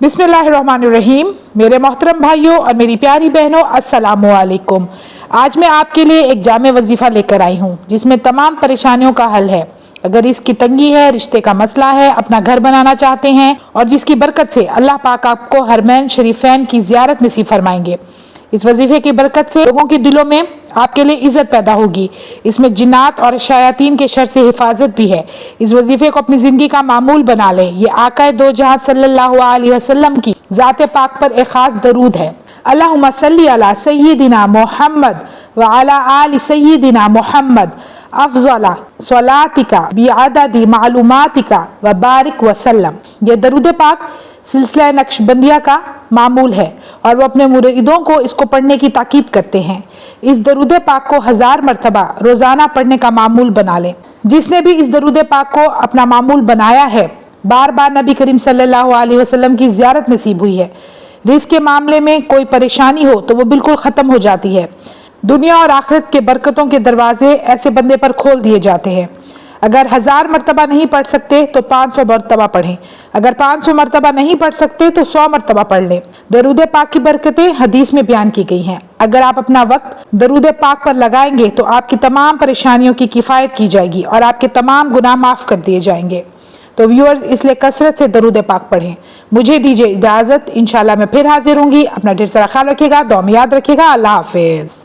बिस्मिल्लाहिर्रहमानिर्रहीम। मेरे मोहतरम भाइयों और मेरी प्यारी बहनों, अस्सलामु अलैकुम। आज मैं आपके लिए एक जामे वजीफ़ा लेकर आई हूँ जिसमें तमाम परेशानियों का हल है। अगर रिस्क की तंगी है, रिश्ते का मसला है, अपना घर बनाना चाहते हैं और जिसकी बरकत से अल्लाह पाक आपको हरमैन शरीफैन की ज़ियारत नसीब फरमाएंगे। इस वजीफे की बरकत से लोगों के दिलों में आपके लिए इज्जत पैदा होगी। इसमें जिन्नात और शयातीन के शर से हिफाजत भी है। इस वजीफे को अपनी जिंदगी का मामूल बना लें। ये आका दो जहां सल्लल्लाहु अलैहि वसल्लम की ज़ात पाक पर एक खास दरूद है। अल्लाहुम्मा सल्ली अला सय्यिदिना मुहम्मद व अला आलि सय्यिदिना मुहम्मद अफ़ज़ला स्वलातिका बिअददि मालूमातिका व बारिक वसल्लम। ये दरूद पाक सिलसिला नक्शबंदिया का मामूल है और वो अपने मुरीदों को इसको पढ़ने की ताकीद करते हैं। इस दरूद पाक को 1000 मरतबा रोज़ाना पढ़ने का मामूल बना लें। जिसने भी इस दरूद पाक को अपना मामूल बनाया है, बार बार नबी करीम सल्लल्लाहु अलैहि वसल्लम की ज़ियारत नसीब हुई है। रिज़्क़ के मामले में कोई परेशानी हो तो वो बिल्कुल ख़त्म हो जाती है। दुनिया और आखिरत के बरकतों के दरवाजे ऐसे बंदे पर खोल दिए जाते हैं। अगर 1000 मरतबा नहीं पढ़ सकते तो 500 मरतबा पढ़ें। अगर 500 मरतबा नहीं पढ़ सकते तो 100 मरतबा पढ़ लें। दरूद पाक की बरकतें हदीस में बयान की गई हैं। अगर आप अपना वक्त दरूद पाक पर लगाएंगे तो आपकी तमाम परेशानियों की किफ़ायत की जाएगी और आपके तमाम गुनाह माफ़ कर दिए जाएंगे। तो व्यूअर्स, इसलिए कसरत से दरूद पाक पढ़ें। मुझे दीजिए इजाज़त। इंशाल्लाह मैं फिर हाजिर होंगी। अपना ढेर सारा ख्याल रखिएगा, दुआ में याद रखिएगा। अल्लाह हाफिज़।